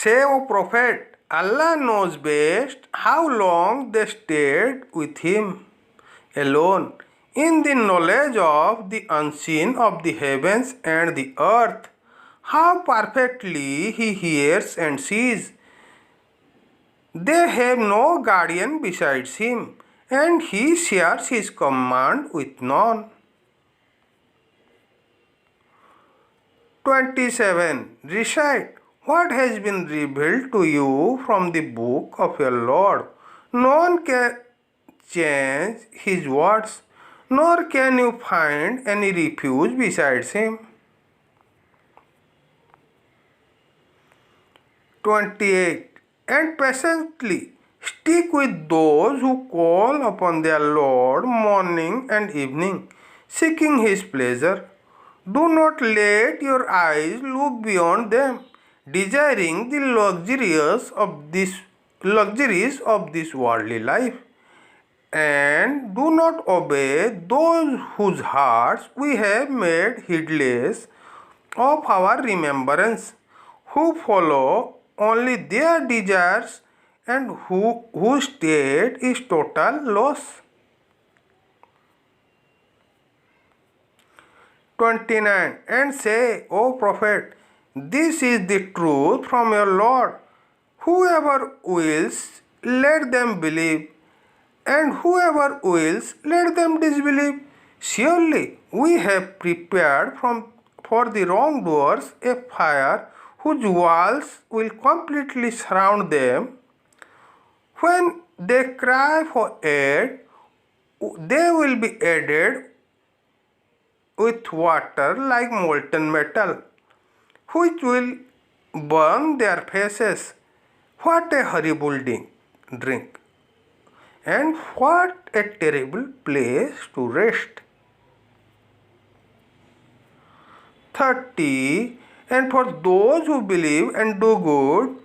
Say, O Prophet, Allah knows best how long they stayed with him alone in the knowledge of the unseen of the heavens and the earth. How perfectly he hears and sees. They have no guardian besides him, and he shares his command with none. 27. Recite what has been revealed to you from the book of your Lord. No one can change his words, nor can you find any refuge besides him. 28. And patiently stick with those who call upon their Lord morning and evening, seeking his pleasure. Do not let your eyes look beyond them, desiring the luxuries of this worldly life. And do not obey those whose hearts we have made heedless of our remembrance, who follow only their desires and whose state is total loss. 29. And say, O Prophet, this is the truth from your Lord. Whoever wills, let them believe, and whoever wills, let them disbelieve. Surely we have prepared for the wrongdoers a fire whose walls will completely surround them. When they cry for aid, they will be aided with water like molten metal, which will burn their faces. What a horrible drink! And what a terrible place to rest. 30. And for those who believe and do good,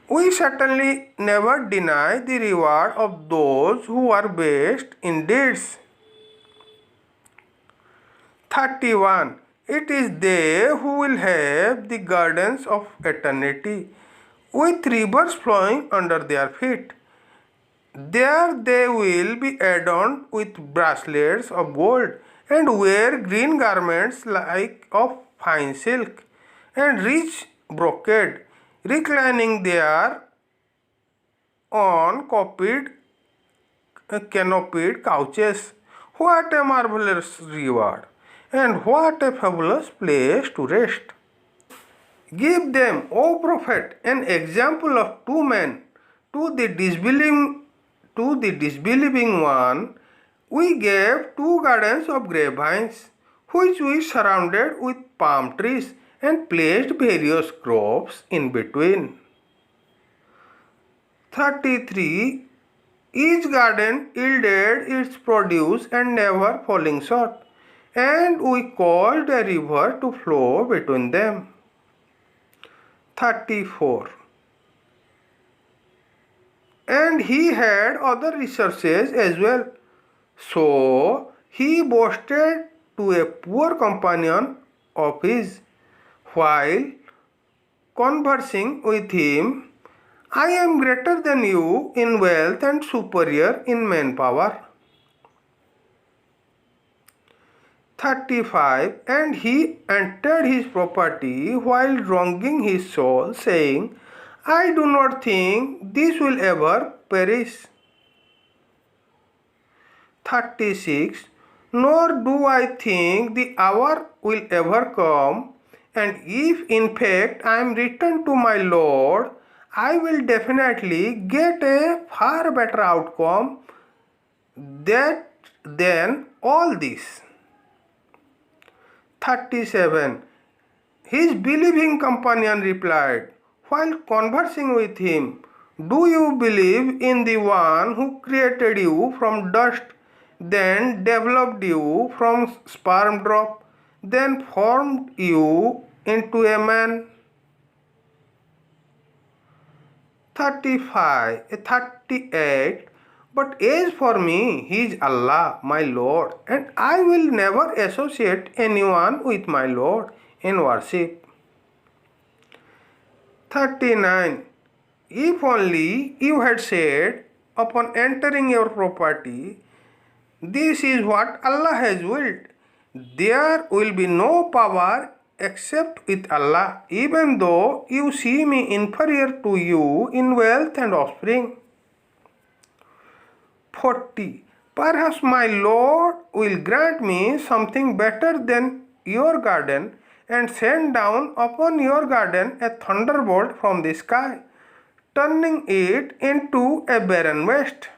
we certainly never deny the reward of those who are best in deeds. 31. It is they who will have the gardens of eternity, with rivers flowing under their feet. There they will be adorned with bracelets of gold, and wear green garments like of fine silk, and rich brocade, reclining there on canopied couches. What a marvelous reward, and what a fabulous place to rest! Give them, O Prophet, an example of two men. To the disbelieving one, we gave two gardens of grapevines, which we surrounded with palm trees and placed various crops in between. 33. Each garden yielded its produce and never falling short, and we caused a river to flow between them. 34. And he had other resources as well. So he boasted to a poor companion of his, while conversing with him, I am greater than you in wealth and superior in manpower. 35. And he entered his property while wronging his soul, saying, I do not think this will ever perish. 36. Nor do I think the hour will ever come, and if in fact I am returned to my Lord, I will definitely get a far better outcome than all this. 37. His believing companion replied, while conversing with him, do you believe in the one who created you from dust, then developed you from sperm drop, then formed you into a man? 38. But as for me, he is Allah, my Lord, and I will never associate anyone with my Lord in worship. 39. If only you had said upon entering your property, this is what Allah has willed. There will be no power except with Allah, even though you see me inferior to you in wealth and offspring. 40. Perhaps my Lord will grant me something better than your garden and send down upon your garden a thunderbolt from the sky, turning it into a barren waste.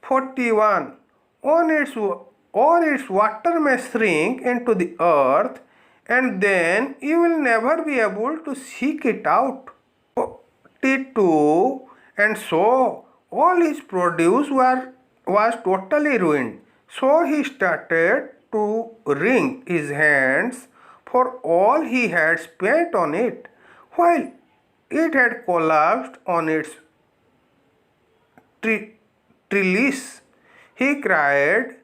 41. Or its water may shrink into the earth, and then you will never be able to seek it out. 42. And so all his produce was totally ruined. So he started to wring his hands for all he had spent on it, while it had collapsed on its trellis. He cried,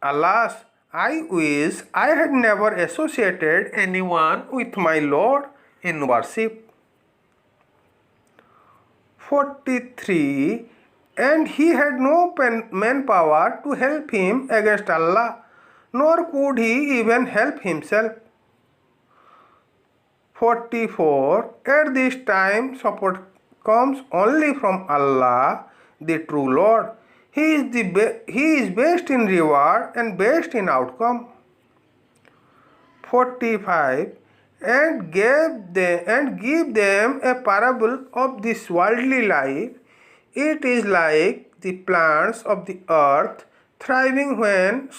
Alas, I wish I had never associated anyone with my Lord in worship. 43. And he had no manpower to help him against Allah, nor could he even help himself. 44. At this time, support comes only from Allah, the true Lord. He is best in reward and best in outcome. 45. And give them a parable of this worldly life. It is like the plants of the earth thriving when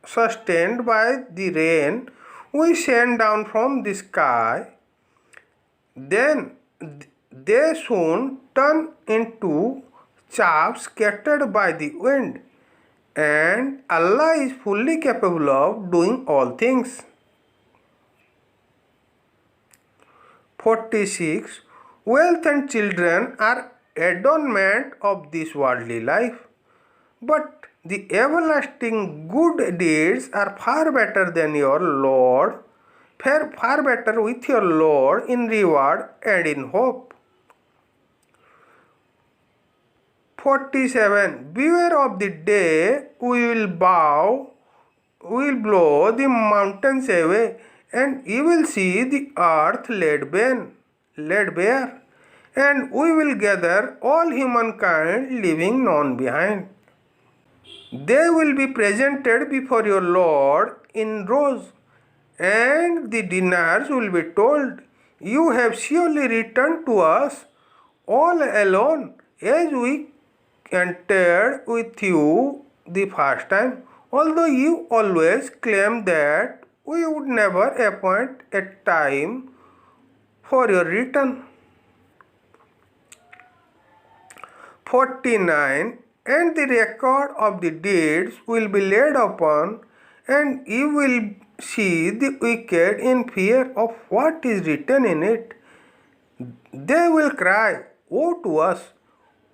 sustained by the rain we send down from the sky. Then they soon turn into chaff scattered by the wind, and Allah is fully capable of doing all things. 46. Wealth and children are adornment of this worldly life, but the everlasting good deeds are far better than your Lord, far better with your Lord in reward and in hope. 47. Beware of the day we will blow the mountains away, and you will see the earth laid bare, and we will gather all humankind leaving none behind. They will be presented before your Lord in rows, and the dinars will be told, You have surely returned to us all alone, as we entered with you the first time, although you always claimed that we would never appoint a time for your return. 49. And the record of the deeds will be laid upon, and you will see the wicked in fear of what is written in it. They will cry, Woe to us!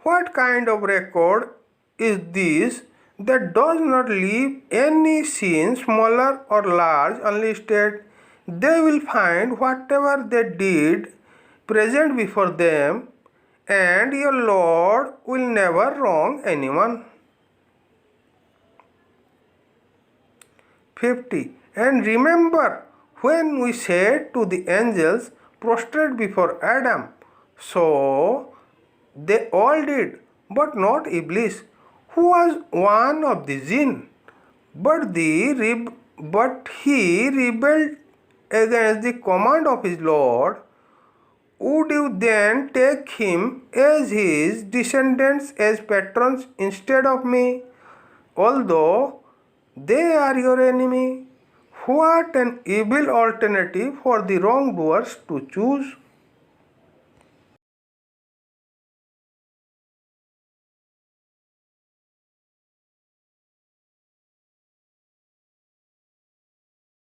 What kind of record is this that does not leave any sin, smaller or large, unlisted? They will find whatever they did present before them, and your Lord will never wrong anyone. 50. And remember when we said to the angels, Prostrate before Adam. So they all did, but not Iblis, who was one of the jinn. But he rebelled against the command of his Lord. Would you then take him as his descendants as patrons instead of me, although they are your enemy? What an evil alternative for the wrongdoers to choose!